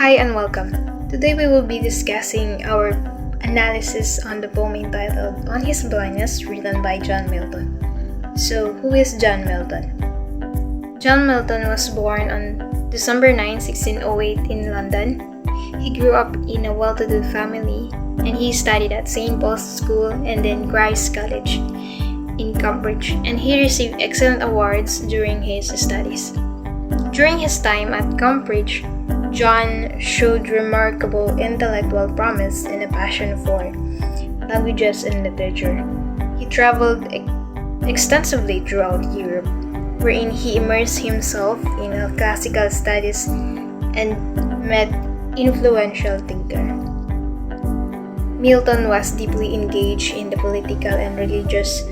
Hi and welcome. Today we will be discussing our analysis on the poem entitled On His Blindness, written by John Milton. So, who is John Milton? John Milton was born on December 9, 1608 in London. He grew up in a well-to-do family and he studied at St. Paul's School and then Christ's College in Cambridge, and he received excellent awards during his studies. During his time at Cambridge, John showed remarkable intellectual promise and a passion for languages and literature. He traveled extensively throughout Europe, wherein he immersed himself in classical studies and met influential thinkers. Milton was deeply engaged in the political and religious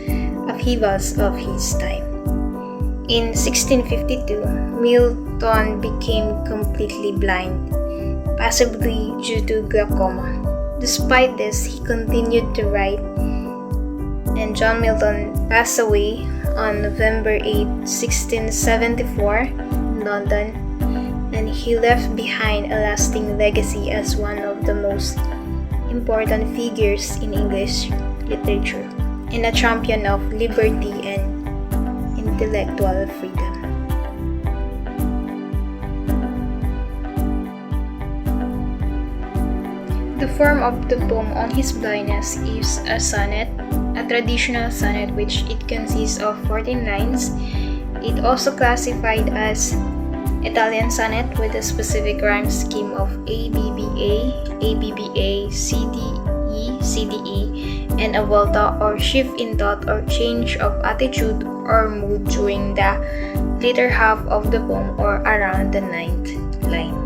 upheavals of his time. In 1652, Milton became completely blind, possibly due to glaucoma. Despite this, he continued to write, and John Milton passed away on November 8, 1674, in London, and he left behind a lasting legacy as one of the most important figures in English literature and a champion of liberty and intellectual freedom. The form of the poem On His Blindness is a sonnet, a traditional sonnet which it consists of 14 lines. It also classified as Italian sonnet with a specific rhyme scheme of ABBA, ABBA, CDE, CDE, and a volta or shift in thought or change of attitude or mood during the later half of the poem or around the 9th line.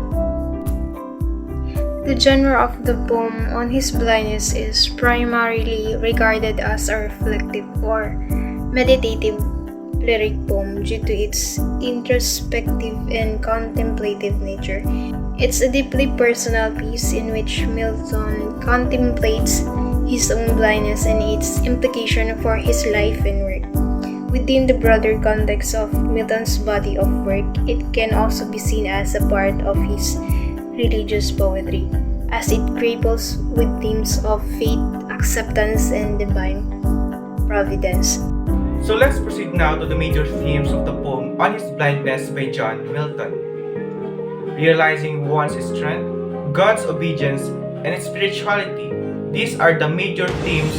The genre of the poem On His Blindness is primarily regarded as a reflective or meditative lyric poem due to its introspective and contemplative nature. It's a deeply personal piece in which Milton contemplates his own blindness and its implication for his life and work. Within the broader context of Milton's body of work, it can also be seen as a part of his religious poetry, as it grapples with themes of faith, acceptance, and divine providence. So let's proceed now to the major themes of the poem On His Blindness by John Milton. Realizing one's strength, God's obedience, and spirituality. These are the major themes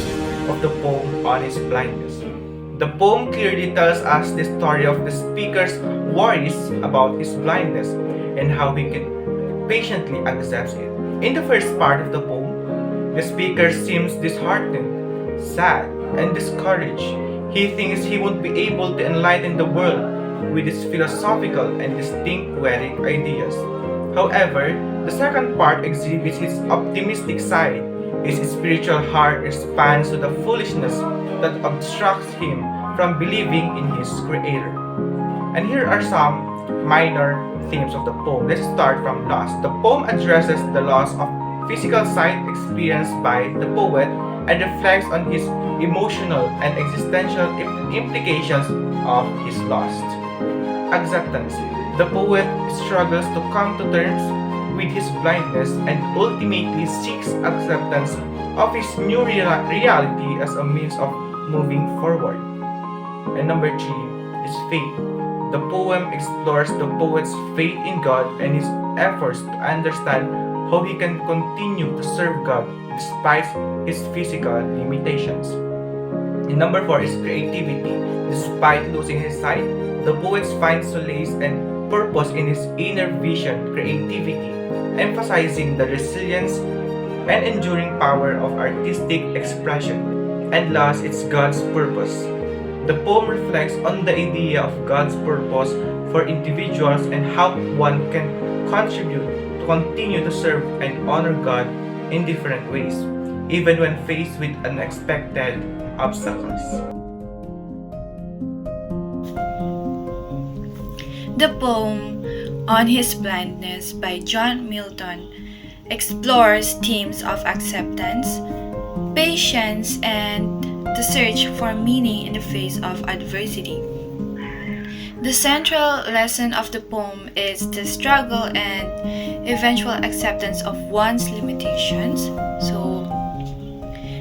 of the poem On His Blindness. The poem clearly tells us the story of the speaker's worries about his blindness and how he can patiently accept it. In the first part of the poem, the speaker seems disheartened, sad, and discouraged. He thinks he won't be able to enlighten the world with his philosophical and distinct poetic ideas. However, the second part exhibits his optimistic side. His spiritual heart responds to the foolishness that obstructs him from believing in his Creator. And here are some minor themes of the poem. Let's start from loss. The poem addresses the loss of physical sight experienced by the poet and reflects on his emotional and existential implications of his loss. Acceptance. The poet struggles to come to terms with his blindness and ultimately seeks acceptance of his new reality as a means of moving forward. And number 3 is faith. The poem explores the poet's faith in God and his efforts to understand how he can continue to serve God despite his physical limitations. And number 4 is creativity. Despite losing his sight, the poet finds solace and purpose in his inner vision, creativity, emphasizing the resilience and enduring power of artistic expression. And last, it's God's purpose. The poem reflects on the idea of God's purpose for individuals and how one can contribute to continue to serve and honor God in different ways, even when faced with unexpected obstacles. The poem On His Blindness by John Milton explores themes of acceptance, patience, and the search for meaning in the face of adversity. The central lesson of the poem is the struggle and eventual acceptance of one's limitations. So,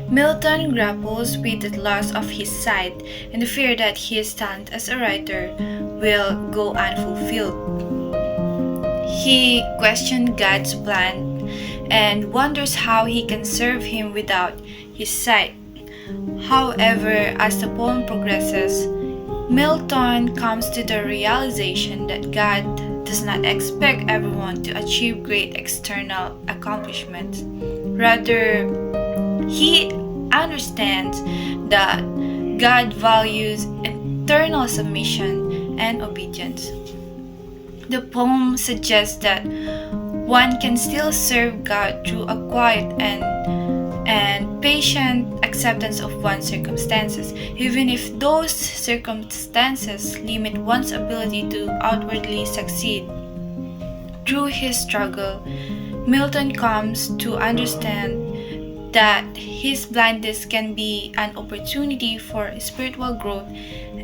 Milton grapples with the loss of his sight and the fear that his talent as a writer will go unfulfilled. He questioned God's plan and wonders how he can serve him without his sight. However, as the poem progresses, Milton comes to the realization that God does not expect everyone to achieve great external accomplishments. Rather, he understands that God values internal submission and obedience. The poem suggests that one can still serve God through a quiet and patient acceptance of one's circumstances, even if those circumstances limit one's ability to outwardly succeed. Through his struggle, Milton comes to understand that his blindness can be an opportunity for spiritual growth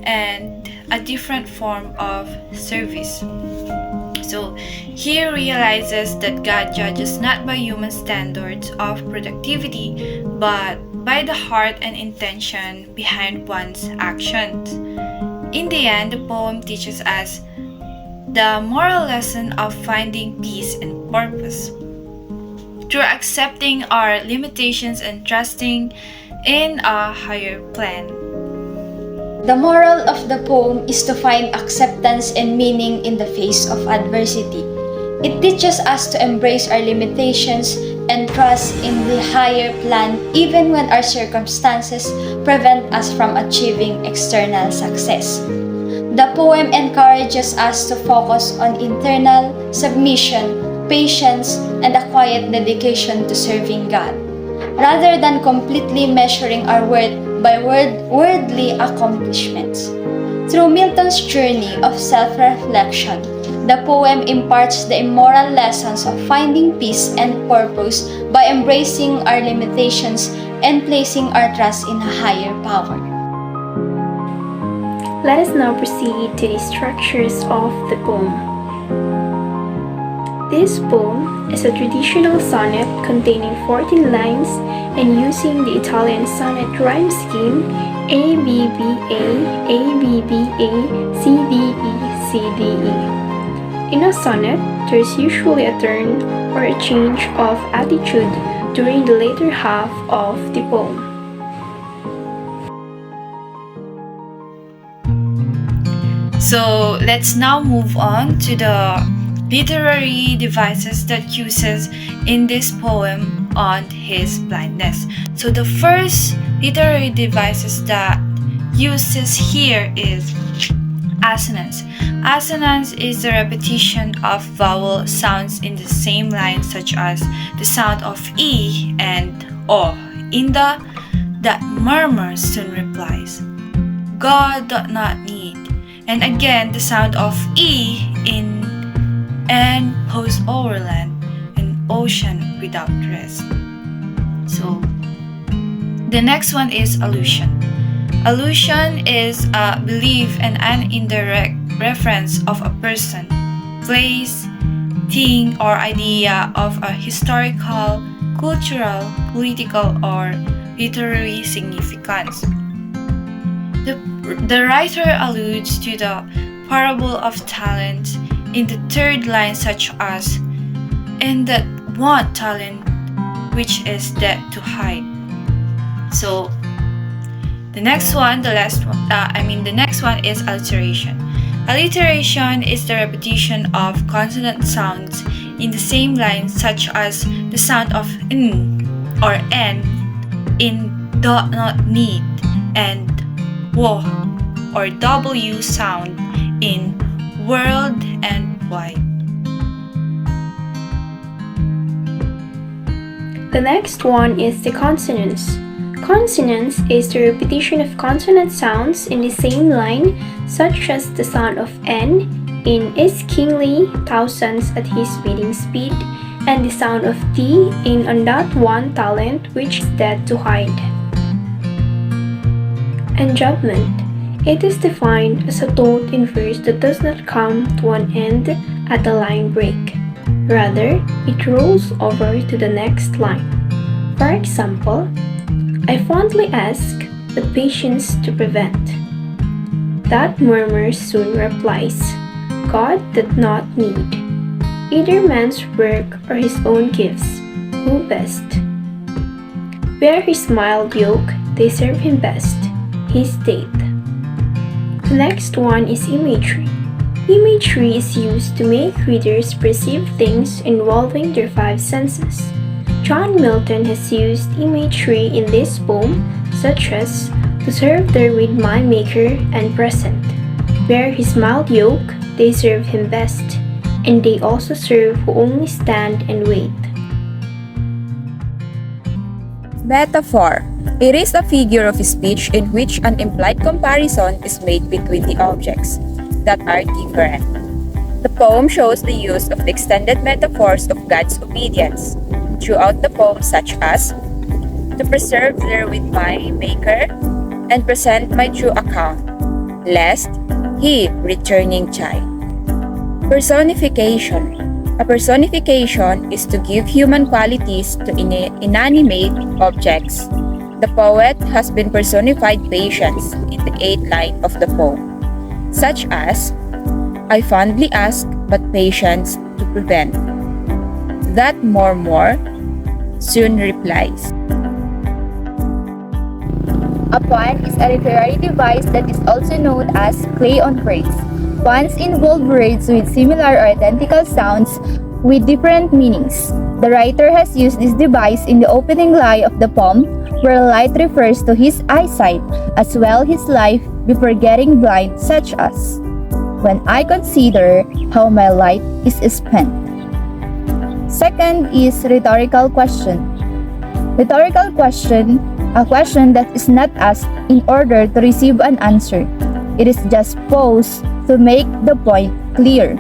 and a different form of service. So he realizes that God judges not by human standards of productivity, but by the heart and intention behind one's actions. In the end, the poem teaches us the moral lesson of finding peace and purpose. Through accepting our limitations and trusting in a higher plan. The moral of the poem is to find acceptance and meaning in the face of adversity. It teaches us to embrace our limitations and trust in the higher plan even when our circumstances prevent us from achieving external success. The poem encourages us to focus on internal submission, patience, and a quiet dedication to serving God, rather than completely measuring our worth by worldly accomplishments. Through Milton's journey of self-reflection, the poem imparts the immoral lessons of finding peace and purpose by embracing our limitations and placing our trust in a higher power. Let us now proceed to the structures of the poem. This poem is a traditional sonnet containing 14 lines and using the Italian sonnet rhyme scheme ABBA, ABBA, CDE, CDE. In a sonnet, there is usually a turn or a change of attitude during the later half of the poem. So let's now move on to the literary devices that uses in this poem on his blindness. So the first literary devices that uses here is assonance. Assonance is the repetition of vowel sounds in the same line, such as the sound of E and O. In the that murmur soon replies, God doth not need. And again the sound of E in and post overland and ocean without rest. So the next one is allusion. Allusion is a belief and an indirect reference of a person, place, thing, or idea of a historical, cultural, political, or literary significance. The writer alludes to the parable of talents in the third line, such as, "And that one talent which is dead to hide." So the next one is alliteration. Alliteration is the repetition of consonant sounds in the same line, such as the sound of n or n in do not need and wo or w sound in world and wide. The next one is the consonants. Consonance is the repetition of consonant sounds in the same line, such as the sound of N in is kingly, thousands at his beating speed, and the sound of T in on that one talent which is dead to hide. Enjambment It is defined as a thought in verse that does not come to an end at a line break. Rather, it rolls over to the next line. For example, I fondly ask, but patience to prevent. That murmur soon replies, God did not need either man's work or his own gifts. Who best? Bear his mild yoke, they serve him best. His state. The next one is imagery. Imagery is used to make readers perceive things involving their five senses. John Milton has used imagery in this poem, such as to serve therewith my Maker and present. Bear his mild yoke, they serve him best, and they also serve who only stand and wait. Metaphor. It is a figure of speech in which an implied comparison is made between the objects that are different. The poem shows the use of the extended metaphors of God's obedience throughout the poem, such as to preserve therewith my Maker and present my true account, lest he returning chide. Personification. A personification is to give human qualities to inanimate objects. The poet has been personified patience in the 8th line of the poem, such as, I fondly ask, but patience to prevent. That more soon replies. A pun is a literary device that is also known as play on words. Puns involve words with similar or identical sounds with different meanings. The writer has used this device in the opening line of the poem, where light refers to his eyesight, as well his life before getting blind, such as, when I consider how my light is spent. Second is rhetorical question. Rhetorical question, a question that is not asked in order to receive an answer. It is just posed to make the point clear.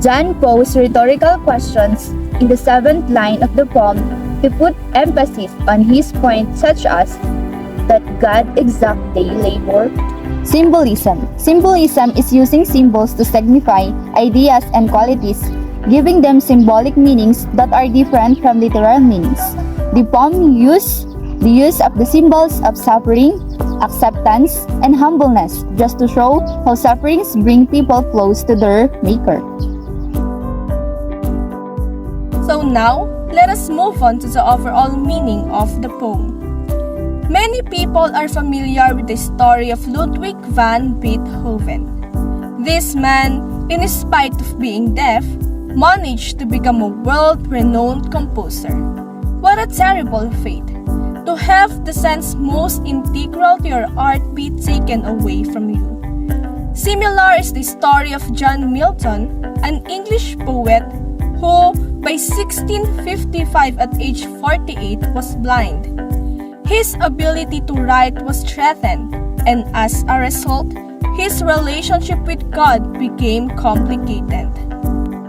John posed rhetorical questions in the 7th line of the poem to put emphasis on his point, such as that God exact day labor. Symbolism. Symbolism is using symbols to signify ideas and qualities, giving them symbolic meanings that are different from literal meanings. The poem uses the use of the symbols of suffering, acceptance, and humbleness, just to show how sufferings bring people close to their Maker. So now, let us move on to the overall meaning of the poem. Many people are familiar with the story of Ludwig van Beethoven. This man, in spite of being deaf, managed to become a world-renowned composer. What a terrible fate! To have the sense most integral to your art be taken away from you. Similar is the story of John Milton, an English poet who, by 1655 at age 48, was blind. His ability to write was threatened, and as a result, his relationship with God became complicated.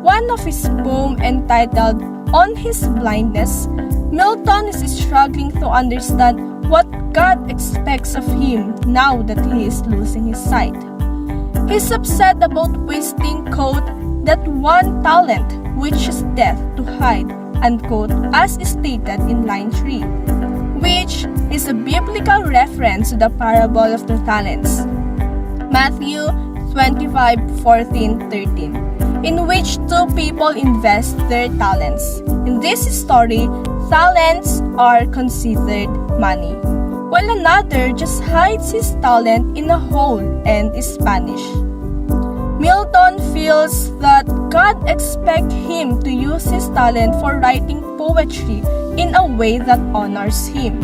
One of his poems entitled On His Blindness, Milton is struggling to understand what God expects of him now that he is losing his sight. He's upset about wasting, quote, that one talent which is death to hide, unquote, as stated in line 3, which is a biblical reference to the parable of the talents, Matthew 25:14-13, in which two people invest their talents. In this story, talents are considered money, while another just hides his talent in a hole and is punished. Milton feels that God expects him to use his talent for writing poetry in a way that honors him.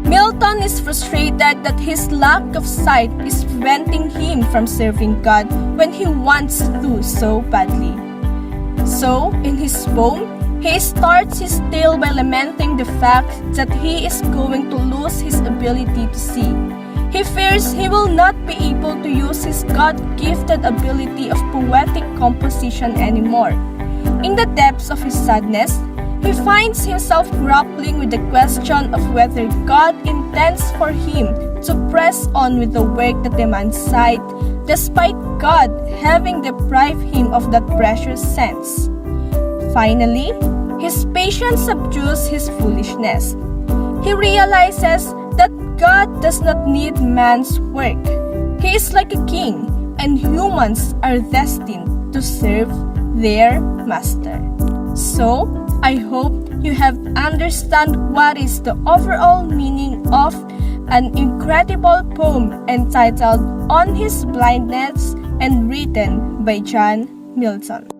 Milton is frustrated that his lack of sight is preventing him from serving God when he wants to so badly. So, in his poem, he starts his tale by lamenting the fact that he is going to lose his ability to see. He fears he will not be able to use his God-gifted ability of poetic composition anymore. In the depths of his sadness, He finds himself grappling with the question of whether God intends for him to press on with the work that demands sight, despite God having deprived him of that precious sense. Finally, his patience subdues his foolishness. He realizes that God does not need man's work. He is like a king, and humans are destined to serve their master. So, I hope you have understand what is the overall meaning of an incredible poem entitled On His Blindness and written by John Milton.